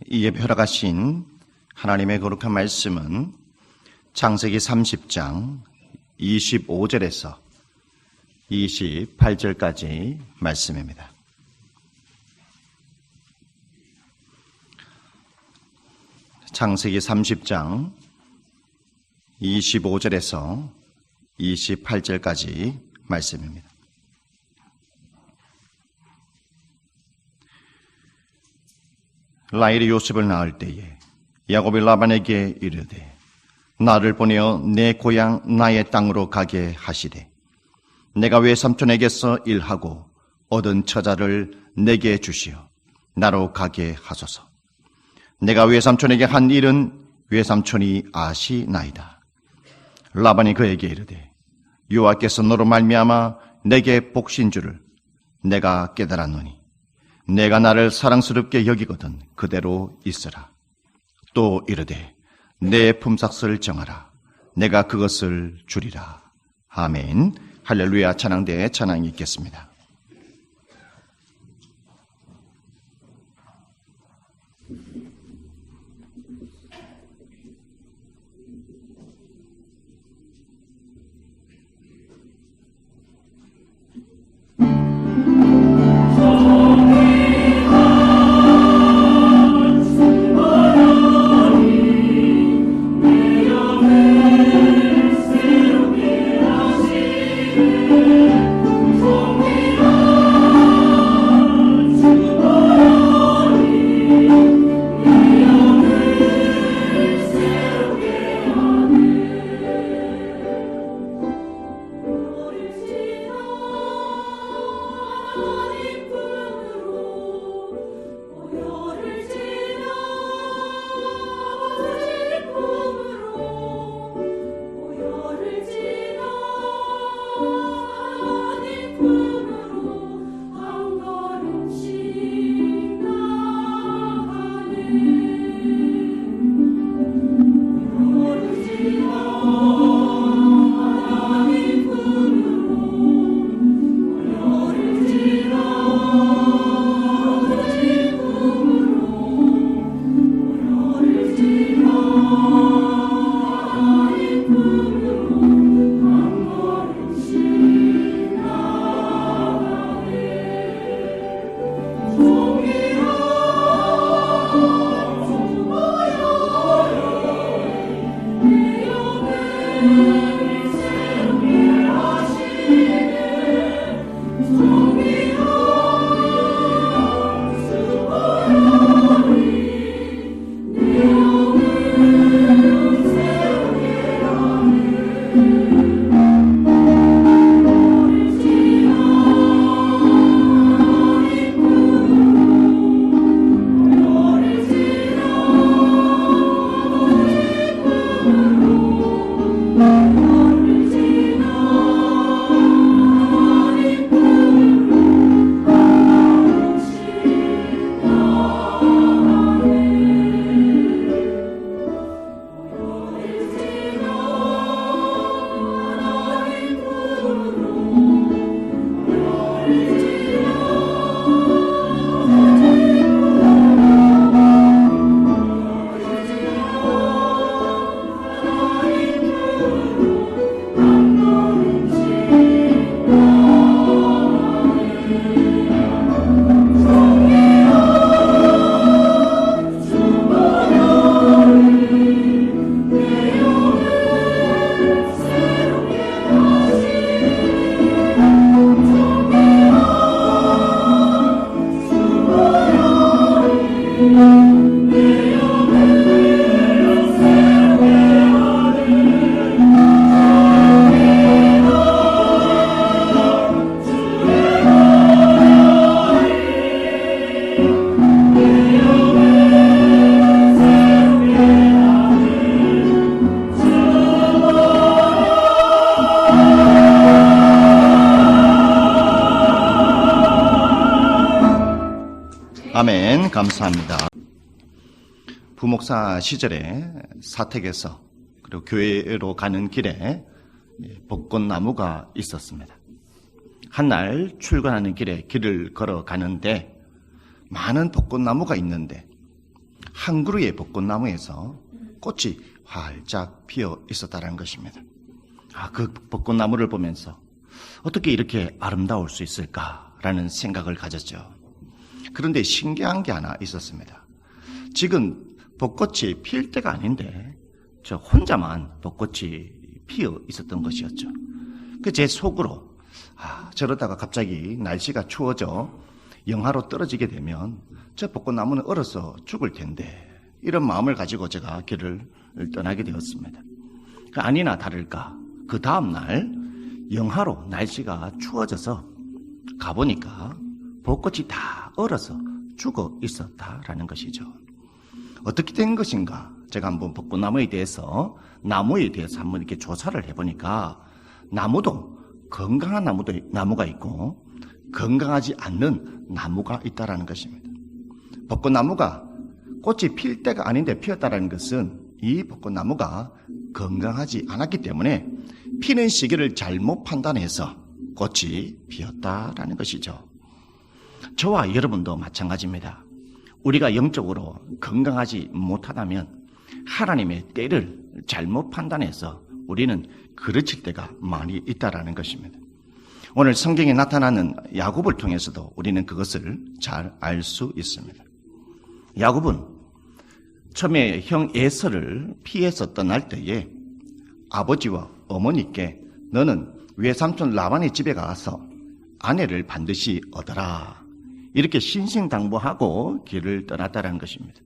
이 예배 허락하신 하나님의 거룩한 말씀은 창세기 30장 25절에서 28절까지 말씀입니다. 창세기 30장 25절에서 28절까지 말씀입니다. 라헬이 요셉을 낳을 때에 야곱이 라반에게 이르되 나를 보내어 내 고향 나의 땅으로 가게 하시되 내가 외삼촌에게서 일하고 얻은 처자를 내게 주시어 나로 가게 하소서. 내가 외삼촌에게 한 일은 외삼촌이 아시나이다. 라반이 그에게 이르되 여호와께서 너로 말미암아 내게 복신 줄을 내가 깨달았노니 내가 나를 사랑스럽게 여기거든 그대로 있으라. 또 이르되 내 품삯을 정하라. 내가 그것을 주리라. 아멘. 할렐루야. 찬양대에 찬양이 있겠습니다. 아멘. 감사합니다. 부목사 시절에 사택에서 그리고 교회로 가는 길에 벚꽃나무가 있었습니다. 한날 출근하는 길에 길을 걸어가는데 많은 벚꽃나무가 있는데 한 그루의 벚꽃나무에서 꽃이 활짝 피어 있었다는 것입니다. 그 벚꽃나무를 보면서 어떻게 이렇게 아름다울 수 있을까라는 생각을 가졌죠. 그런데 신기한 게 하나 있었습니다. 지금 벚꽃이 필 때가 아닌데 저 혼자만 벚꽃이 피어 있었던 것이었죠. 제 속으로 저러다가 갑자기 날씨가 추워져 영하로 떨어지게 되면 저 벚꽃나무는 얼어서 죽을 텐데, 이런 마음을 가지고 제가 길을 떠나게 되었습니다. 아니나 다를까 그 다음날 영하로 날씨가 추워져서 가보니까 벚꽃이 다 얼어서 죽어 있었다라는 것이죠. 어떻게 된 것인가? 제가 한번 벚꽃나무에 대해서 한번 이렇게 조사를 해보니까 나무도 건강한 나무가 있고 건강하지 않는 나무가 있다라는 것입니다. 벚꽃나무가 꽃이 필 때가 아닌데 피었다라는 것은 이 벚꽃나무가 건강하지 않았기 때문에 피는 시기를 잘못 판단해서 꽃이 피었다라는 것이죠. 저와 여러분도 마찬가지입니다. 우리가 영적으로 건강하지 못하다면 하나님의 때를 잘못 판단해서 우리는 그르칠 때가 많이 있다라는 것입니다. 오늘 성경에 나타나는 야곱을 통해서도 우리는 그것을 잘 알 수 있습니다. 야곱은 처음에 형 에서를 피해서 떠날 때에 아버지와 어머니께 너는 외삼촌 라반의 집에 가서 아내를 반드시 얻어라, 이렇게 신신당부하고 길을 떠났다는 것입니다.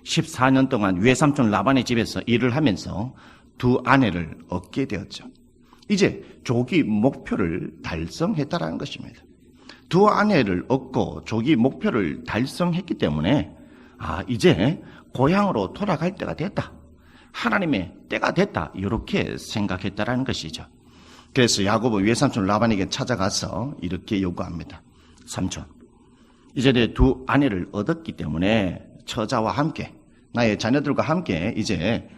14년 동안 외삼촌 라반의 집에서 일을 하면서 두 아내를 얻게 되었죠. 이제 조기 목표를 달성했다는 것입니다. 두 아내를 얻고 조기 목표를 달성했기 때문에 이제 고향으로 돌아갈 때가 됐다, 하나님의 때가 됐다, 이렇게 생각했다는 것이죠. 그래서 야곱은 외삼촌 라반에게 찾아가서 이렇게 요구합니다. 삼촌, 이제 내 두 아내를 얻었기 때문에 처자와 함께 나의 자녀들과 함께 이제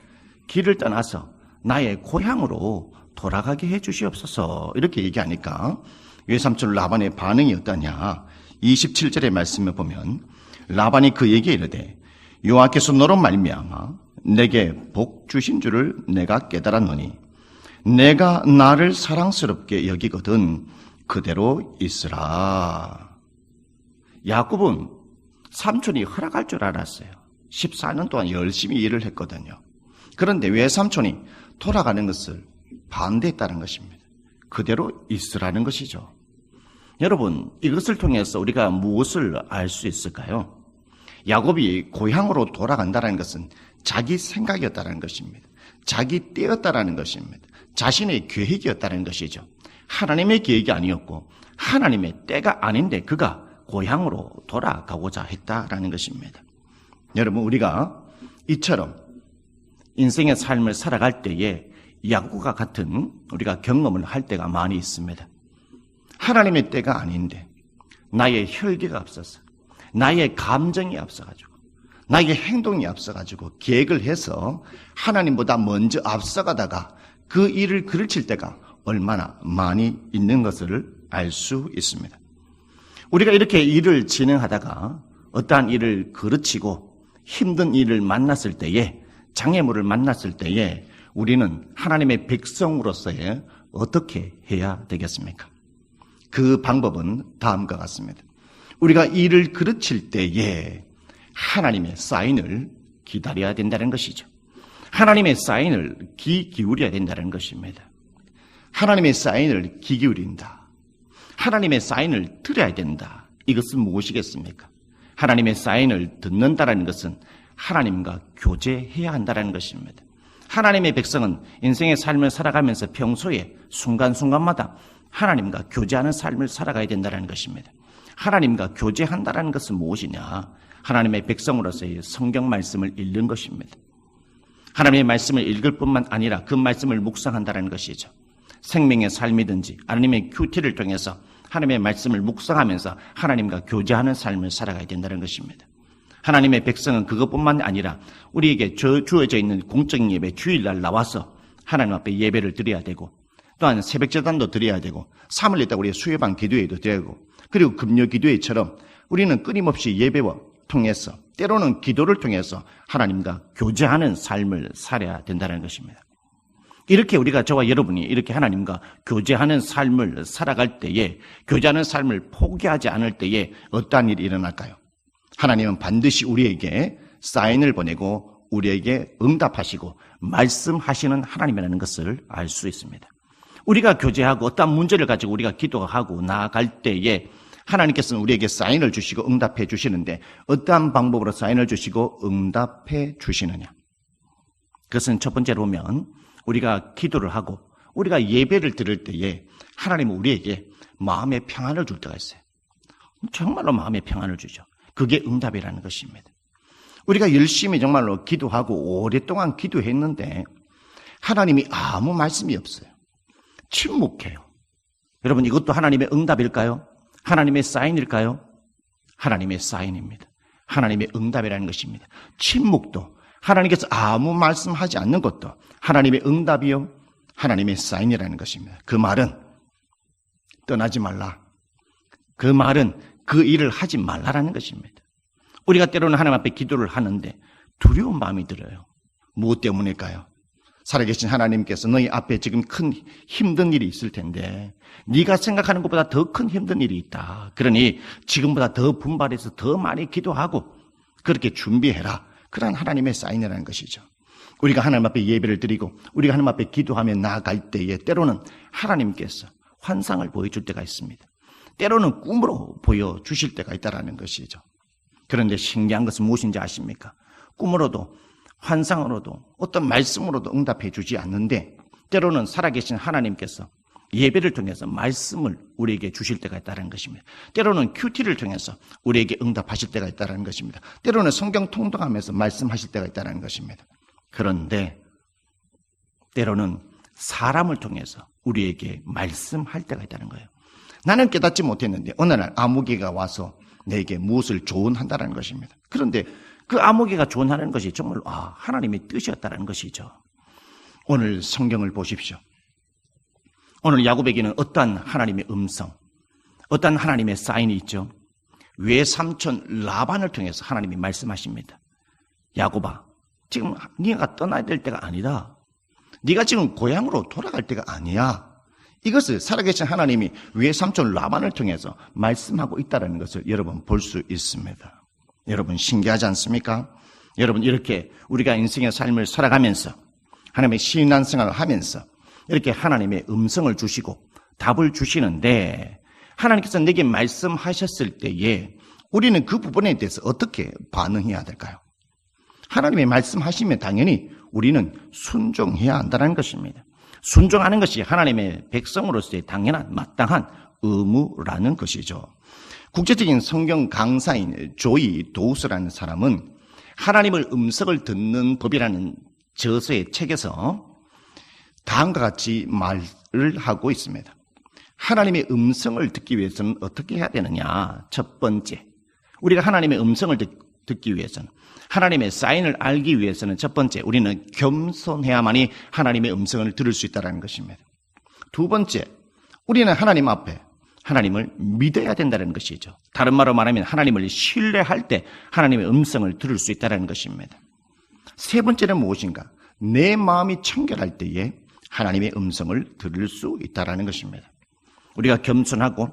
길을 떠나서 나의 고향으로 돌아가게 해 주시옵소서, 이렇게 얘기하니까 외삼촌 라반의 반응이 어떠냐? 27절의 말씀을 보면 라반이 그에게 이르되 여호와께서 너로 말미암아 내게 복 주신 줄을 내가 깨달았노니 내가 나를 사랑스럽게 여기거든 그대로 있으라. 야곱은 삼촌이 허락할 줄 알았어요. 14년 동안 열심히 일을 했거든요. 그런데 외삼촌이 돌아가는 것을 반대했다는 것입니다. 그대로 있으라는 것이죠. 여러분, 이것을 통해서 우리가 무엇을 알 수 있을까요? 야곱이 고향으로 돌아간다는 것은 자기 생각이었다는 것입니다. 자기 때였다는 것입니다. 자신의 계획이었다는 것이죠. 하나님의 계획이 아니었고 하나님의 때가 아닌데 그가 고향으로 돌아가고자 했다라는 것입니다. 여러분, 우리가 이처럼 인생의 삶을 살아갈 때에 야곱과 같은 우리가 경험을 할 때가 많이 있습니다. 하나님의 때가 아닌데 나의 혈기가 앞서서 나의 감정이 앞서가지고 나의 행동이 앞서가지고 계획을 해서 하나님보다 먼저 앞서가다가 그 일을 그르칠 때가 얼마나 많이 있는 것을 알 수 있습니다. 우리가 이렇게 일을 진행하다가 어떠한 일을 그르치고 힘든 일을 만났을 때에, 장애물을 만났을 때에 우리는 하나님의 백성으로서의 어떻게 해야 되겠습니까? 그 방법은 다음과 같습니다. 우리가 일을 그르칠 때에 하나님의 사인을 기다려야 된다는 것이죠. 하나님의 사인을 귀 기울여야 된다는 것입니다. 하나님의 사인을 귀 기울인다. 하나님의 사인을 들어야 된다. 이것은 무엇이겠습니까? 하나님의 사인을 듣는다는 것은 하나님과 교제해야 한다는 것입니다. 하나님의 백성은 인생의 삶을 살아가면서 평소에 순간순간마다 하나님과 교제하는 삶을 살아가야 된다는 것입니다. 하나님과 교제한다는 것은 무엇이냐? 하나님의 백성으로서의 성경 말씀을 읽는 것입니다. 하나님의 말씀을 읽을 뿐만 아니라 그 말씀을 묵상한다는 것이죠. 생명의 삶이든지 하나님의 큐티를 통해서 하나님의 말씀을 묵상하면서 하나님과 교제하는 삶을 살아가야 된다는 것입니다. 하나님의 백성은 그것뿐만 아니라 우리에게 주어져 있는 공적인 예배 주일날 나와서 하나님 앞에 예배를 드려야 되고, 또한 새벽제단도 드려야 되고, 3일 있다가 우리 수요방 기도회도 드려야 되고, 그리고 금요 기도회처럼 우리는 끊임없이 예배와 통해서, 때로는 기도를 통해서 하나님과 교제하는 삶을 살아야 된다는 것입니다. 이렇게 우리가, 저와 여러분이 이렇게 하나님과 교제하는 삶을 살아갈 때에, 교제하는 삶을 포기하지 않을 때에 어떠한 일이 일어날까요? 하나님은 반드시 우리에게 사인을 보내고 우리에게 응답하시고 말씀하시는 하나님이라는 것을 알 수 있습니다. 우리가 교제하고 어떠한 문제를 가지고 우리가 기도하고 나아갈 때에 하나님께서는 우리에게 사인을 주시고 응답해 주시는데, 어떠한 방법으로 사인을 주시고 응답해 주시느냐? 그것은 첫 번째로 보면, 우리가 기도를 하고 우리가 예배를 드릴 때에 하나님은 우리에게 마음의 평안을 줄 때가 있어요. 정말로 마음의 평안을 주죠. 그게 응답이라는 것입니다. 우리가 열심히 정말로 기도하고 오랫동안 기도했는데 하나님이 아무 말씀이 없어요. 침묵해요. 여러분, 이것도 하나님의 응답일까요? 하나님의 사인일까요? 하나님의 사인입니다. 하나님의 응답이라는 것입니다. 침묵도, 하나님께서 아무 말씀하지 않는 것도 하나님의 응답이요, 하나님의 사인이라는 것입니다. 그 말은 떠나지 말라. 그 말은 그 일을 하지 말라라는 것입니다. 우리가 때로는 하나님 앞에 기도를 하는데 두려운 마음이 들어요. 무엇 때문일까요? 살아계신 하나님께서 너희 앞에 지금 큰 힘든 일이 있을 텐데, 네가 생각하는 것보다 더 큰 힘든 일이 있다. 그러니 지금보다 더 분발해서 더 많이 기도하고 그렇게 준비해라. 그런 하나님의 사인이라는 것이죠. 우리가 하나님 앞에 예배를 드리고 우리가 하나님 앞에 기도하며 나아갈 때에 때로는 하나님께서 환상을 보여줄 때가 있습니다. 때로는 꿈으로 보여주실 때가 있다는 것이죠. 그런데 신기한 것은 무엇인지 아십니까? 꿈으로도 환상으로도 어떤 말씀으로도 응답해 주지 않는데, 때로는 살아계신 하나님께서 예배를 통해서 말씀을 우리에게 주실 때가 있다는 것입니다. 때로는 큐티를 통해서 우리에게 응답하실 때가 있다는 것입니다. 때로는 성경 통독하면서 말씀하실 때가 있다는 것입니다. 그런데 때로는 사람을 통해서 우리에게 말씀할 때가 있다는 거예요. 나는 깨닫지 못했는데 어느 날 아무개가 와서 내게 무엇을 조언한다는 것입니다. 그런데 그 아무개가 조언하는 것이 정말 하나님의 뜻이었다는 것이죠. 오늘 성경을 보십시오. 오늘 야곱에게는 어떠한 하나님의 음성, 어떠한 하나님의 사인이 있죠. 외삼촌 라반을 통해서 하나님이 말씀하십니다. 야곱아, 지금 네가 떠나야 될 때가 아니다. 네가 지금 고향으로 돌아갈 때가 아니야. 이것을 살아계신 하나님이 외삼촌 라반을 통해서 말씀하고 있다는 것을 여러분 볼 수 있습니다. 여러분, 신기하지 않습니까? 여러분, 이렇게 우리가 인생의 삶을 살아가면서 하나님의 신앙생활을 하면서 이렇게 하나님의 음성을 주시고 답을 주시는데, 하나님께서 내게 말씀하셨을 때에 우리는 그 부분에 대해서 어떻게 반응해야 될까요? 하나님의 말씀하시면 당연히 우리는 순종해야 한다는 것입니다. 순종하는 것이 하나님의 백성으로서의 당연한 마땅한 의무라는 것이죠. 국제적인 성경 강사인 조이 도우스라는 사람은 하나님의 음성을 듣는 법이라는 저서의 책에서 다음과 같이 말을 하고 있습니다. 하나님의 음성을 듣기 위해서는 어떻게 해야 되느냐? 첫 번째, 우리가 하나님의 음성을 듣기 위해서는, 하나님의 사인을 알기 위해서는 첫 번째, 우리는 겸손해야만이 하나님의 음성을 들을 수 있다는 것입니다. 두 번째, 우리는 하나님 앞에 하나님을 믿어야 된다는 것이죠. 다른 말로 말하면 하나님을 신뢰할 때 하나님의 음성을 들을 수 있다는 것입니다. 세 번째는 무엇인가? 내 마음이 청결할 때에 하나님의 음성을 들을 수 있다는 것입니다. 우리가 겸손하고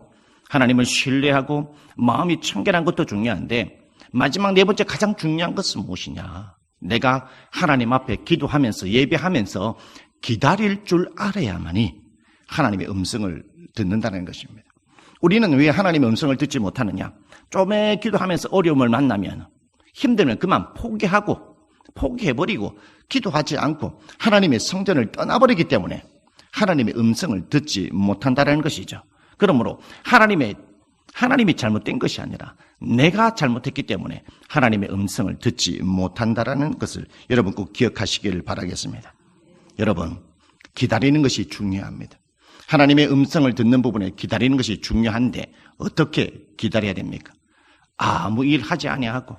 하나님을 신뢰하고 마음이 청결한 것도 중요한데, 마지막 네 번째 가장 중요한 것은 무엇이냐? 내가 하나님 앞에 기도하면서 예배하면서 기다릴 줄 알아야만이 하나님의 음성을 듣는다는 것입니다. 우리는 왜 하나님의 음성을 듣지 못하느냐? 좀에 기도하면서 어려움을 만나면, 힘들면 그만 포기해버리고 기도하지 않고 하나님의 성전을 떠나버리기 때문에 하나님의 음성을 듣지 못한다는 것이죠. 그러므로 하나님이 잘못된 것이 아니라 내가 잘못했기 때문에 하나님의 음성을 듣지 못한다는 것을 여러분 꼭 기억하시길 바라겠습니다. 여러분, 기다리는 것이 중요합니다. 하나님의 음성을 듣는 부분에 기다리는 것이 중요한데 어떻게 기다려야 됩니까? 아무 일 하지 아니하고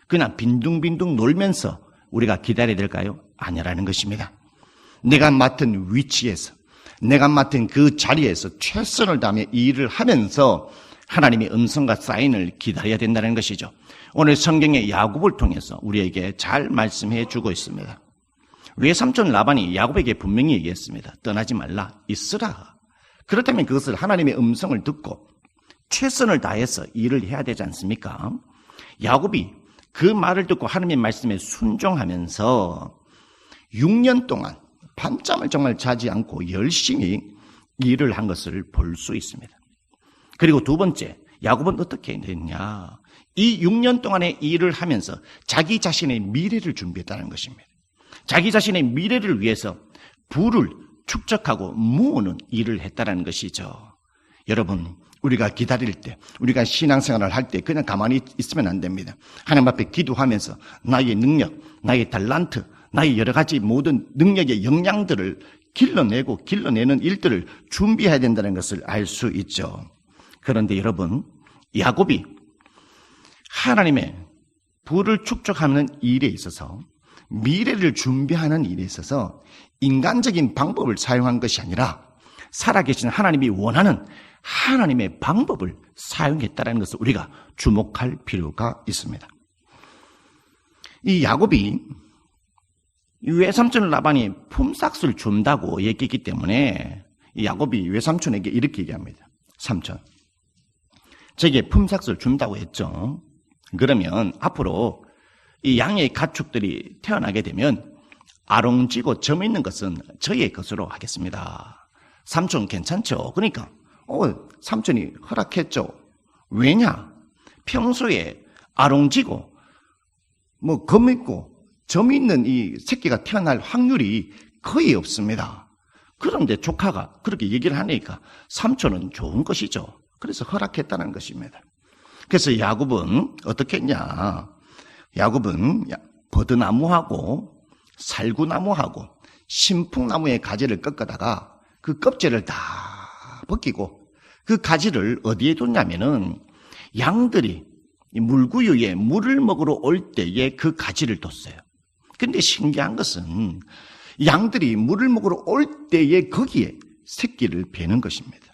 그냥 빈둥빈둥 놀면서 우리가 기다려야 될까요? 아니라는 것입니다. 내가 맡은 위치에서, 내가 맡은 그 자리에서 최선을 다하며 이 일을 하면서 하나님의 음성과 사인을 기다려야 된다는 것이죠. 오늘 성경의 야곱을 통해서 우리에게 잘 말씀해 주고 있습니다. 외삼촌 라반이 야곱에게 분명히 얘기했습니다. 떠나지 말라, 있으라. 그렇다면 그것을 하나님의 음성을 듣고 최선을 다해서 일을 해야 되지 않습니까? 야곱이 그 말을 듣고 하나님의 말씀에 순종하면서 6년 동안 밤잠을 정말 자지 않고 열심히 일을 한 것을 볼 수 있습니다. 그리고 두 번째, 야곱은 어떻게 했냐? 이 6년 동안의 일을 하면서 자기 자신의 미래를 준비했다는 것입니다. 자기 자신의 미래를 위해서 부를 축적하고 모으는 일을 했다는 것이죠. 여러분, 우리가 기다릴 때, 우리가 신앙생활을 할 때 그냥 가만히 있으면 안 됩니다. 하나님 앞에 기도하면서 나의 능력, 나의 달란트, 나의 여러 가지 모든 능력의 역량들을 길러내는 일들을 준비해야 된다는 것을 알 수 있죠. 그런데 여러분, 야곱이 하나님의 부를 축적하는 일에 있어서, 미래를 준비하는 일에 있어서 인간적인 방법을 사용한 것이 아니라 살아계신 하나님이 원하는 하나님의 방법을 사용했다는 것을 우리가 주목할 필요가 있습니다. 이 야곱이 외삼촌 라반이 품삯을 준다고 얘기했기 때문에 야곱이 외삼촌에게 이렇게 얘기합니다. 삼촌, 제게 품삯을 준다고 했죠. 그러면 앞으로 이 양의 가축들이 태어나게 되면 아롱지고 점 있는 것은 저의 것으로 하겠습니다. 삼촌 괜찮죠? 그러니까 삼촌이 허락했죠. 왜냐? 평소에 아롱지고 검 있고 점 있는 이 새끼가 태어날 확률이 거의 없습니다. 그런데 조카가 그렇게 얘기를 하니까 삼촌은 좋은 것이죠. 그래서 허락했다는 것입니다. 그래서 야곱은 어떻게 했냐? 야곱은 버드나무하고 살구나무하고 신풍나무의 가지를 꺾어다가 그 껍질을 다 벗기고 그 가지를 어디에 뒀냐면은 양들이 물구유에 물을 먹으러 올 때에 그 가지를 뒀어요. 근데 신기한 것은 양들이 물을 먹으러 올 때에 거기에 새끼를 베는 것입니다.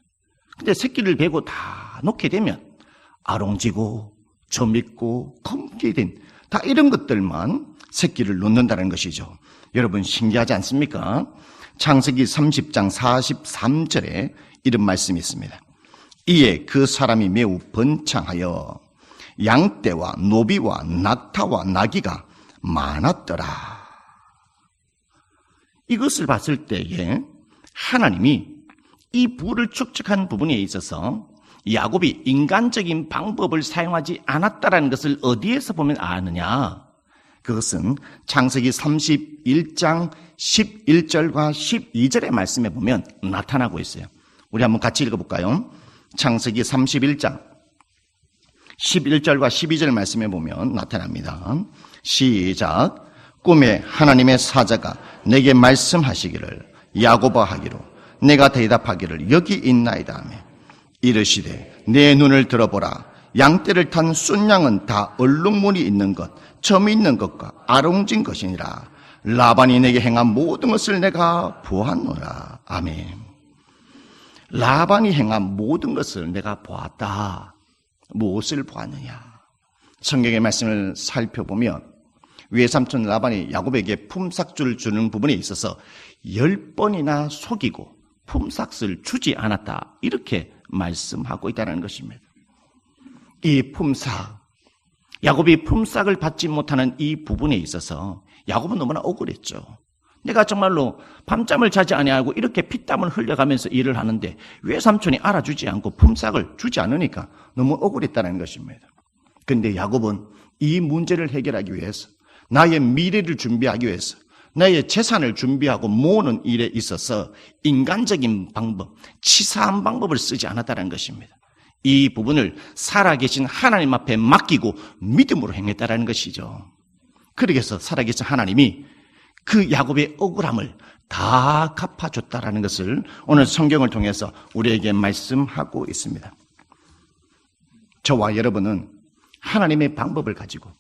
근데 새끼를 베고 다 놓게 되면 아롱지고 점 있고 검게 된 다 이런 것들만 새끼를 놓는다는 것이죠. 여러분 신기하지 않습니까? 창세기 30장 43절에 이런 말씀이 있습니다. 이에 그 사람이 매우 번창하여 양떼와 노비와 낙타와 나귀가 많았더라. 이것을 봤을 때에 하나님이 이 부를 축적한 부분에 있어서 야곱이 인간적인 방법을 사용하지 않았다라는 것을 어디에서 보면 아느냐? 그것은 창세기 31장 11절과 12절의 말씀에 보면 나타나고 있어요. 우리 한번 같이 읽어볼까요? 창세기 31장 11절과 12절 말씀에 보면 나타납니다. 시작. 꿈에 하나님의 사자가 내게 말씀하시기를 야곱아 하기로 내가 대답하기를 여기 있나이다 하며 이르시되 내 눈을 들어보라. 양떼를 탄 순양은 다 얼룩무늬 있는 것, 점이 있는 것과 아롱진 것이니라. 라반이 내게 행한 모든 것을 내가 보았노라. 아멘. 라반이 행한 모든 것을 내가 보았다. 무엇을 보았느냐? 성경의 말씀을 살펴보면 외삼촌 라반이 야곱에게 품삯을 주는 부분에 있어서 10번이나 속이고 품삯을 주지 않았다. 이렇게 말씀하고 있다는 것입니다. 이 품삯, 야곱이 품삯을 받지 못하는 이 부분에 있어서 야곱은 너무나 억울했죠. 내가 정말로 밤잠을 자지 아니하고 이렇게 피땀을 흘려가면서 일을 하는데 외삼촌이 알아주지 않고 품삯을 주지 않으니까 너무 억울했다는 것입니다. 그런데 야곱은 이 문제를 해결하기 위해서, 나의 미래를 준비하기 위해서, 나의 재산을 준비하고 모으는 일에 있어서 인간적인 방법, 치사한 방법을 쓰지 않았다는 것입니다. 이 부분을 살아계신 하나님 앞에 맡기고 믿음으로 행했다는 것이죠. 그래서 살아계신 하나님이 그 야곱의 억울함을 다 갚아줬다라는 것을 오늘 성경을 통해서 우리에게 말씀하고 있습니다. 저와 여러분은 하나님의 방법을 가지고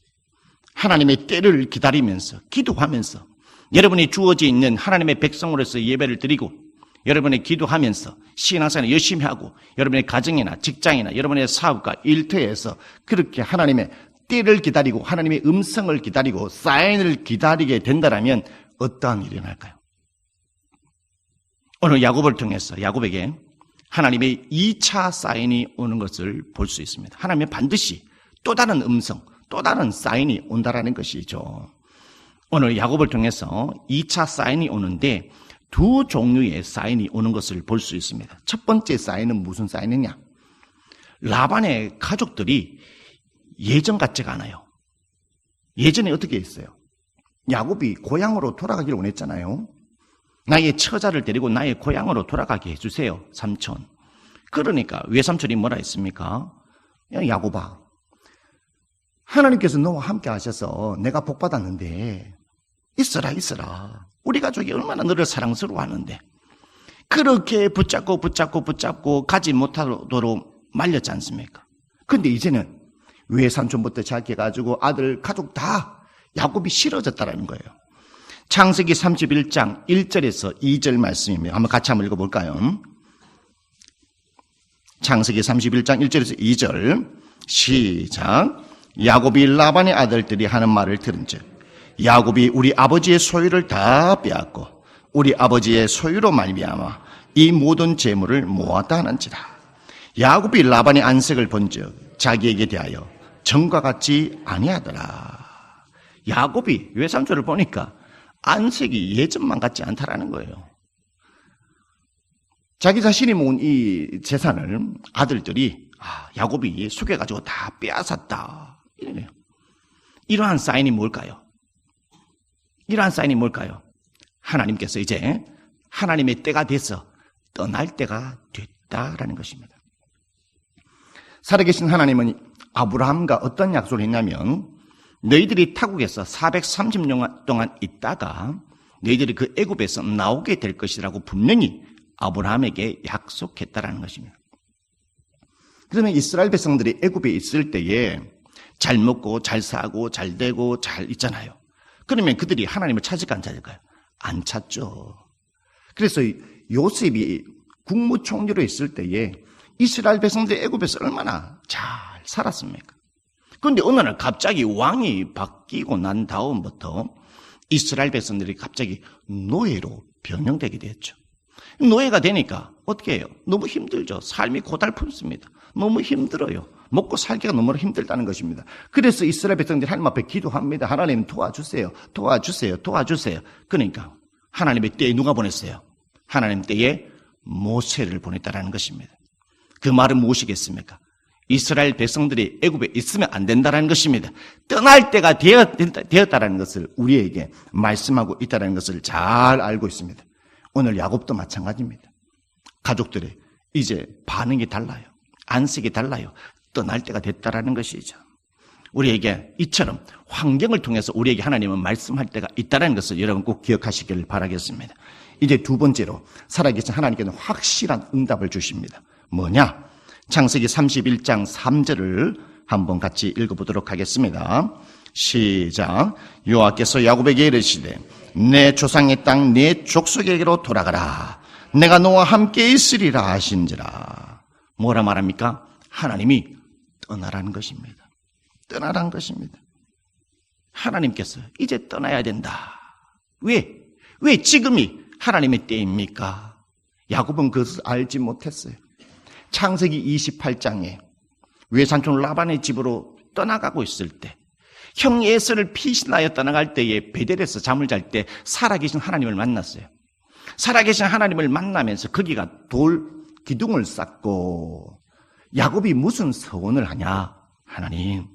하나님의 때를 기다리면서 기도하면서 여러분이 주어져 있는 하나님의 백성으로서 예배를 드리고 여러분의 기도하면서 신앙생활 열심히 하고 여러분의 가정이나 직장이나 여러분의 사업과 일터에서 그렇게 하나님의 때를 기다리고 하나님의 음성을 기다리고 사인을 기다리게 된다면 어떠한 일이 일어날까요? 오늘 야곱을 통해서 야곱에게 하나님의 2차 사인이 오는 것을 볼 수 있습니다. 하나님은 반드시 또 다른 음성, 또 다른 사인이 온다라는 것이죠. 오늘 야곱을 통해서 2차 사인이 오는데 두 종류의 사인이 오는 것을 볼 수 있습니다. 첫 번째 사인은 무슨 사인이냐? 라반의 가족들이 예전 같지가 않아요. 예전에 어떻게 했어요? 야곱이 고향으로 돌아가기를 원했잖아요. 나의 처자를 데리고 나의 고향으로 돌아가게 해주세요, 삼촌. 그러니까 외삼촌이 뭐라 했습니까? 야, 야곱아, 하나님께서 너와 함께 하셔서 내가 복 받았는데 있어라. 우리 가족이 얼마나 너를 사랑스러워하는데 그렇게 붙잡고 가지 못하도록 말렸지 않습니까? 근데 이제는 외삼촌부터 시작해가지고 아들 가족 다 야곱이 싫어졌다라는 거예요. 창세기 31장 1절에서 2절 말씀입니다. 한번 같이 한번 읽어볼까요? 창세기 31장 1절에서 2절 시작. 야곱이 라반의 아들들이 하는 말을 들은즉 야곱이 우리 아버지의 소유를 다 빼앗고 우리 아버지의 소유로 말미암아 이 모든 재물을 모았다 하는지라. 야곱이 라반의 안색을 본즉 자기에게 대하여 전과 같지 아니하더라. 야곱이 외삼촌을 보니까 안색이 예전만 같지 않다라는 거예요. 자기 자신이 모은 이 재산을 아들들이 야곱이 속여가지고 다 빼앗았다. 이러네요. 이러한 사인이 뭘까요? 하나님께서 이제 하나님의 때가 돼서 떠날 때가 됐다라는 것입니다. 살아계신 하나님은 아브라함과 어떤 약속을 했냐면 너희들이 타국에서 430년 동안 있다가 너희들이 그 애굽에서 나오게 될 것이라고 분명히 아브라함에게 약속했다라는 것입니다. 그러면 이스라엘 백성들이 애굽에 있을 때에 잘 먹고 잘 사고 잘 되고 잘 있잖아요. 그러면 그들이 하나님을 찾을까 안 찾을까요? 안 찾죠. 그래서 요셉이 국무총리로 있을 때에 이스라엘 백성들이 애굽에서 얼마나 잘 살았습니까? 그런데 어느 날 갑자기 왕이 바뀌고 난 다음부터 이스라엘 백성들이 갑자기 노예로 변형되게 됐죠. 노예가 되니까 어떻게 해요? 너무 힘들죠. 삶이 고달프습니다. 너무 힘들어요. 먹고 살기가 너무 힘들다는 것입니다. 그래서 이스라엘 백성들이 하나님 앞에 기도합니다. 하나님 도와주세요. 그러니까 하나님의 때에 누가 보냈어요? 하나님 때에 모세를 보냈다라는 것입니다. 그 말은 무엇이겠습니까? 이스라엘 백성들이 애굽에 있으면 안 된다는 것입니다. 떠날 때가 되었다는 것을 우리에게 말씀하고 있다는 것을 잘 알고 있습니다. 오늘 야곱도 마찬가지입니다. 가족들의 이제 반응이 달라요. 안색이 달라요. 떠날 때가 됐다라는 것이죠. 우리에게 이처럼 환경을 통해서 우리에게 하나님은 말씀할 때가 있다는 것을 여러분 꼭 기억하시길 바라겠습니다. 이제 두 번째로 살아계신 하나님께는 확실한 응답을 주십니다. 뭐냐? 창세기 31장 3절을 한번 같이 읽어보도록 하겠습니다. 시작. 여호와께서 야곱에게 이르시되 내 조상의 땅 내 족속에게로 돌아가라. 내가 너와 함께 있으리라 하신지라. 뭐라 말합니까? 하나님이 떠나라는 것입니다. 떠나라는 것입니다. 하나님께서 이제 떠나야 된다. 왜 지금이 하나님의 때입니까? 야곱은 그것을 알지 못했어요. 창세기 28장에 외삼촌 라반의 집으로 떠나가고 있을 때 형 에서를 피신하여 떠나갈 때에 베델에서 잠을 잘 때 살아계신 하나님을 만났어요. 살아계신 하나님을 만나면서 거기가 돌 기둥을 쌓고 야곱이 무슨 서원을 하냐? 하나님,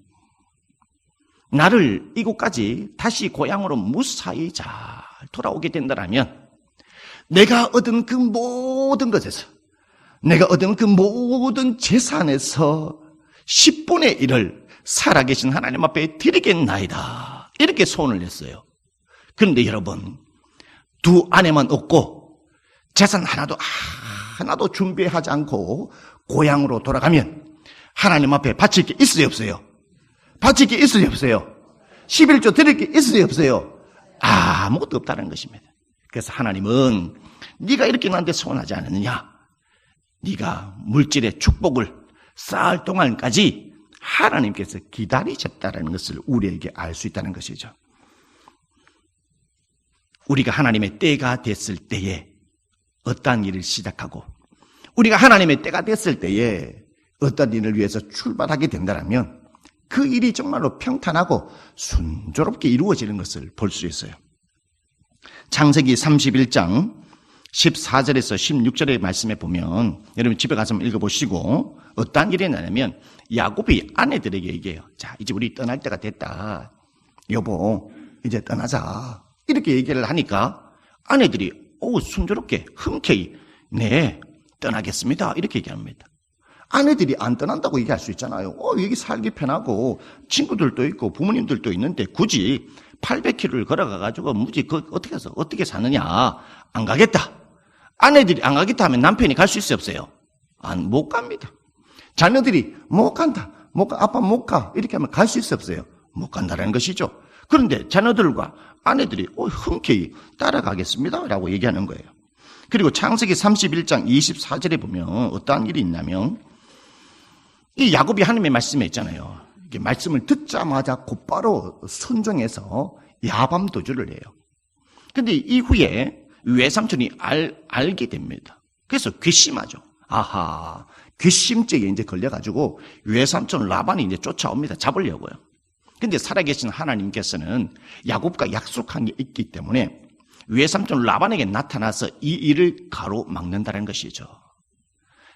나를 이곳까지 다시 고향으로 무사히 잘 돌아오게 된다면 내가 얻은 그 모든 것에서 내가 얻은 그 모든 재산에서 10분의 1을 살아계신 하나님 앞에 드리겠나이다. 이렇게 소원을 냈어요. 그런데 여러분, 두 아내만 얻고 재산 하나도 준비하지 않고 고향으로 돌아가면 하나님 앞에 바칠 게 있어요, 없어요? 바칠 게 있어요, 없어요? 11조 드릴 게 있어요, 없어요? 아무것도 없다는 것입니다. 그래서 하나님은 네가 이렇게 나한테 서운하지 않았느냐? 네가 물질의 축복을 쌓을 동안까지 하나님께서 기다리셨다는 것을 우리에게 알 수 있다는 것이죠. 우리가 하나님의 때가 됐을 때에 어떠한 일을 시작하고 우리가 하나님의 때가 됐을 때에 어떤 일을 위해서 출발하게 된다면 그 일이 정말로 평탄하고 순조롭게 이루어지는 것을 볼 수 있어요. 창세기 31장 14절에서 16절의 말씀에 보면 여러분 집에 가서 읽어보시고 어떠한 일이 나냐면 야곱이 아내들에게 얘기해요. 자, 이제 우리 떠날 때가 됐다. 여보, 이제 떠나자. 이렇게 얘기를 하니까 아내들이 순조롭게 흔쾌히 네, 떠나겠습니다. 이렇게 얘기합니다. 아내들이 안 떠난다고 얘기할 수 있잖아요. 여기 살기 편하고 친구들도 있고 부모님들도 있는데 굳이 800km를 걸어가가지고 무지 어떻게 해서 어떻게 사느냐. 안 가겠다. 아내들이 안 가겠다 하면 남편이 갈 수 있어요, 없어요? 못 갑니다. 자녀들이 못 간다. 아빠 못 가. 이렇게 하면 갈 수 있어요, 없어요? 못 간다라는 것이죠. 그런데 자녀들과 아내들이 흔쾌히 따라가겠습니다 라고 얘기하는 거예요. 그리고 창세기 31장 24절에 보면 어떠한 일이 있냐면 이 야곱이 하나님의 말씀에 있잖아요. 이게 말씀을 듣자마자 곧바로 순종해서 야밤 도주를 해요. 근데 이후에 외삼촌이 알게 됩니다. 그래서 괘씸하죠. 아하, 괘씸죄에 이제 걸려가지고 외삼촌 라반이 이제 쫓아옵니다. 잡으려고요. 근데 살아계신 하나님께서는 야곱과 약속한 게 있기 때문에 외삼촌 라반에게 나타나서 이 일을 가로막는다는 것이죠.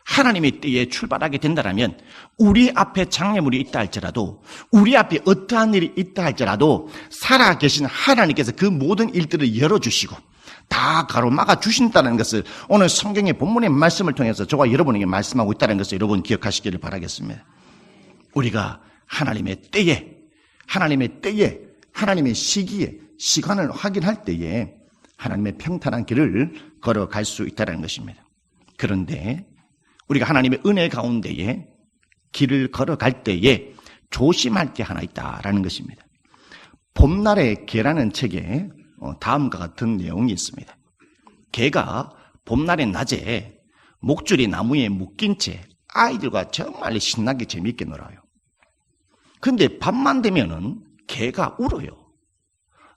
하나님의 때에 출발하게 된다면 우리 앞에 장애물이 있다 할지라도 우리 앞에 어떠한 일이 있다 할지라도 살아계신 하나님께서 그 모든 일들을 열어주시고 다 가로막아 주신다는 것을 오늘 성경의 본문의 말씀을 통해서 저와 여러분에게 말씀하고 있다는 것을 여러분 기억하시기를 바라겠습니다. 우리가 하나님의 때에 하나님의 시기에 시간을 확인할 때에 하나님의 평탄한 길을 걸어갈 수 있다는 것입니다. 그런데 우리가 하나님의 은혜 가운데에 길을 걸어갈 때에 조심할 게 하나 있다라는 것입니다. 봄날의 개라는 책에 다음과 같은 내용이 있습니다. 개가 봄날의 낮에 목줄이 나무에 묶인 채 아이들과 정말 신나게 재미있게 놀아요. 근데 밤만 되면은 개가 울어요.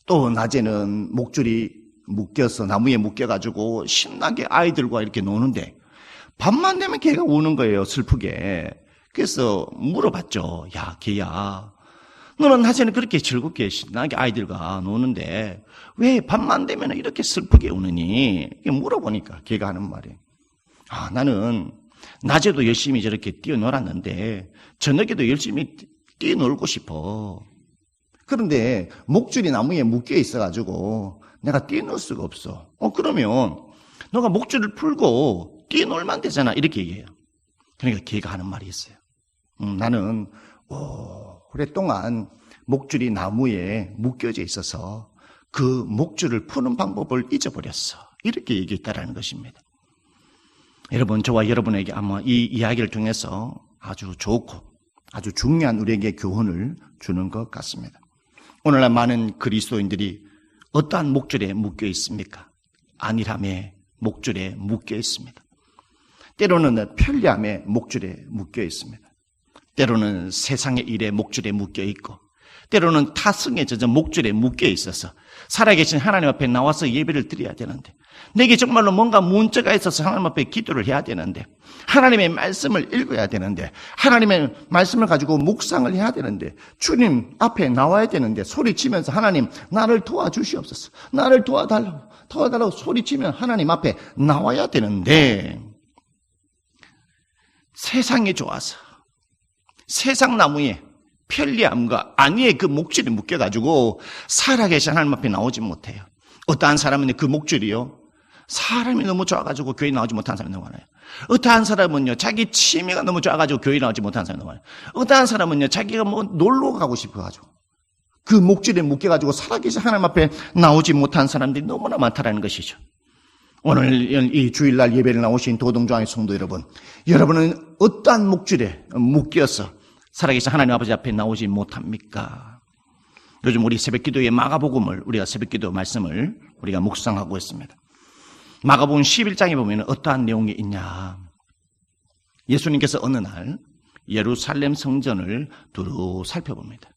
또 낮에는 목줄이 묶여서 나무에 묶여가지고 신나게 아이들과 이렇게 노는데 밤만 되면 개가 우는 거예요, 슬프게. 그래서 물어봤죠. 야, 개야, 너는 낮에는 그렇게 즐겁게 신나게 아이들과 노는데 왜 밤만 되면 이렇게 슬프게 우느니? 물어보니까 개가 하는 말이, 나는 낮에도 열심히 저렇게 뛰어놀았는데 저녁에도 열심히 뛰어놀고 싶어. 그런데 목줄이 나무에 묶여 있어가지고 내가 뛰어놀 수가 없어. 그러면 너가 목줄을 풀고 뛰어놀면 되잖아. 이렇게 얘기해요. 그러니까 개가 하는 말이 있어요. 나는 오랫동안 목줄이 나무에 묶여져 있어서 그 목줄을 푸는 방법을 잊어버렸어. 이렇게 얘기했다라는 것입니다. 여러분, 저와 여러분에게 아마 이 이야기를 통해서 아주 좋고 아주 중요한 우리에게 교훈을 주는 것 같습니다. 오늘날 많은 그리스도인들이 어떠한 목줄에 묶여 있습니까? 안일함의 목줄에 묶여 있습니다. 때로는 편리함의 목줄에 묶여 있습니다. 때로는 세상의 일에 목줄에 묶여 있고 때로는 타성에 젖은 목줄에 묶여 있어서 살아계신 하나님 앞에 나와서 예배를 드려야 되는데, 내게 정말로 뭔가 문제가 있어서 하나님 앞에 기도를 해야 되는데, 하나님의 말씀을 읽어야 되는데, 하나님의 말씀을 가지고 묵상을 해야 되는데, 주님 앞에 나와야 되는데 소리치면서 하나님 나를 도와주시옵소서, 나를 도와달라고 소리치면 하나님 앞에 나와야 되는데, 세상이 좋아서 세상 나무에 편리함과 안위의 그 목줄이 묶여가지고 살아계신 하나님 앞에 나오지 못해요. 어떠한 사람은 그 목줄이요, 사람이 너무 좋아가지고 교회 나오지 못하는 사람이 너무 많아요. 어떠한 사람은요, 자기 취미가 너무 좋아가지고 교회 나오지 못하는 사람이 너무 많아요. 어떠한 사람은요, 자기가 뭐 놀러 가고 싶어가지고 그 목줄에 묶여가지고 살아계신 하나님 앞에 나오지 못한 사람들이 너무나 많다라는 것이죠. 오늘 이 주일날 예배를 나오신 도동조항의 성도 여러분, 여러분은 어떠한 목줄에 묶여서 살아계신 하나님 아버지 앞에 나오지 못합니까? 요즘 우리 새벽기도의 마가복음을 우리가 새벽기도 말씀을 우리가 묵상하고 있습니다. 마가복음 11장에 보면 어떠한 내용이 있냐. 예수님께서 어느 날 예루살렘 성전을 두루 살펴봅니다.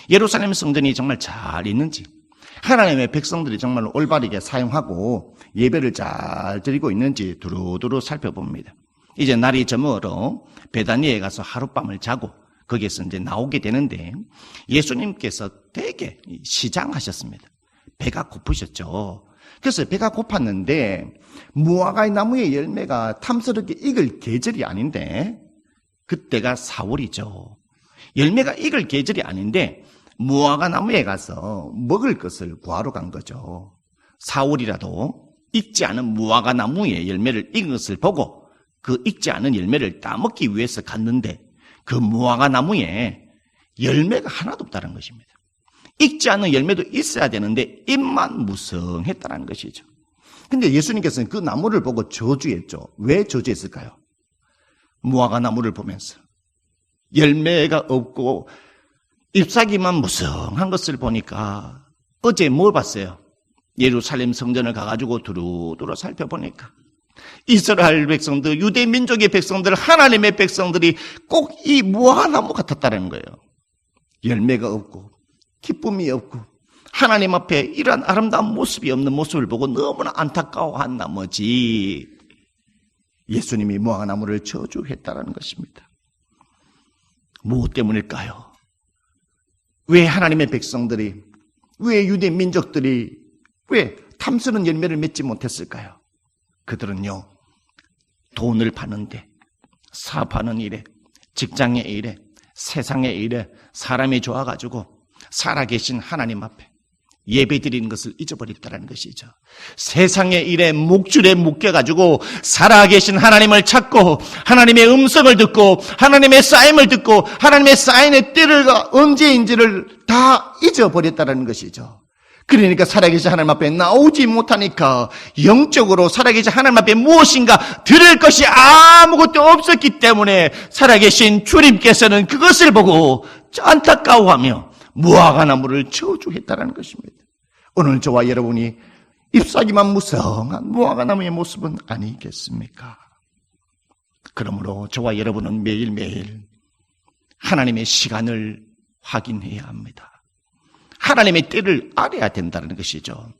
예루살렘 성전이 정말 잘 있는지, 하나님의 백성들이 정말 올바르게 사용하고 예배를 잘 드리고 있는지 두루두루 살펴봅니다. 이제 날이 저물어 베다니에 가서 하룻밤을 자고 거기에서 이제 나오게 되는데, 예수님께서 되게 시장하셨습니다. 배가 고프셨죠. 그래서 배가 고팠는데 무화과의 나무의 열매가 탐스럽게 익을 계절이 아닌데, 그때가 4월이죠. 열매가 익을 계절이 아닌데 무화과 나무에 가서 먹을 것을 구하러 간 거죠. 4월이라도 익지 않은 무화과 나무의 열매를 익은 것을 보고 그 익지 않은 열매를 따먹기 위해서 갔는데, 그 무화과 나무에 열매가 하나도 없다는 것입니다. 익지 않은 열매도 있어야 되는데 잎만 무성했다는 것이죠. 근데 예수님께서는 그 나무를 보고 저주했죠. 왜 저주했을까요? 무화과 나무를 보면서 열매가 없고 잎사귀만 무성한 것을 보니까, 어제 뭘 봤어요? 예루살렘 성전을 가가지고 두루두루 살펴보니까 이스라엘 백성들, 유대 민족의 백성들, 하나님의 백성들이 꼭 이 무화과 나무 같았다는 거예요. 열매가 없고 기쁨이 없고 하나님 앞에 이러한 아름다운 모습이 없는 모습을 보고 너무나 안타까워한 나머지 예수님이 무화과 나무를 저주했다는 것입니다. 무엇 때문일까요? 왜 하나님의 백성들이, 왜 유대 민족들이 왜 탐스러운 열매를 맺지 못했을까요? 그들은요, 돈을 파는데, 사업하는 일에, 직장의 일에, 세상의 일에 사람이 좋아가지고 살아계신 하나님 앞에 예배드리는 것을 잊어버렸다는 것이죠. 세상의 일에 목줄에 묶여가지고 살아계신 하나님을 찾고 하나님의 음성을 듣고 하나님의 사임을 듣고 하나님의 사인의 때를 언제인지를 다 잊어버렸다는 것이죠. 그러니까 살아계신 하나님 앞에 나오지 못하니까 영적으로 살아계신 하나님 앞에 무엇인가 들을 것이 아무것도 없었기 때문에 살아계신 주님께서는 그것을 보고 안타까워하며 무화과 나무를 저주했다는 것입니다. 오늘 저와 여러분이 잎사귀만 무성한 무화과 나무의 모습은 아니겠습니까? 그러므로 저와 여러분은 매일매일 하나님의 시간을 확인해야 합니다. 하나님의 때를 알아야 된다는 것이죠.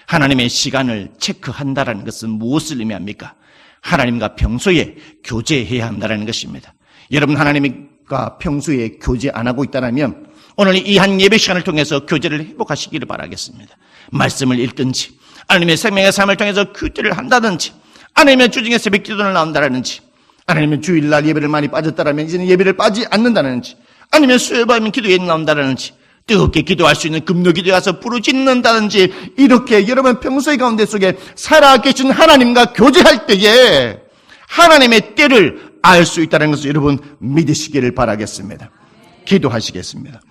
하나님의 시간을 체크한다는 것은 무엇을 의미합니까? 하나님과 평소에 교제해야 한다는 것입니다. 여러분, 하나님과 평소에 교제 안 하고 있다면 오늘 이 한 예배 시간을 통해서 교제를 회복하시기를 바라겠습니다. 말씀을 읽든지, 하나님의 생명의 삶을 통해서 교제를 한다든지, 아니면 주중에 새벽 기도를 나온다든지, 아니면 주일날 예배를 많이 빠졌다면 이제는 예배를 빠지지 않는다든지, 아니면 수요일 밤에 기도에 나온다든지, 뜨겁게 기도할 수 있는 금요기도에 가서 부르짖는다든지, 이렇게 여러분 평소의 가운데 속에 살아계신 하나님과 교제할 때에 하나님의 때를 알 수 있다는 것을 여러분 믿으시기를 바라겠습니다. 기도하시겠습니다.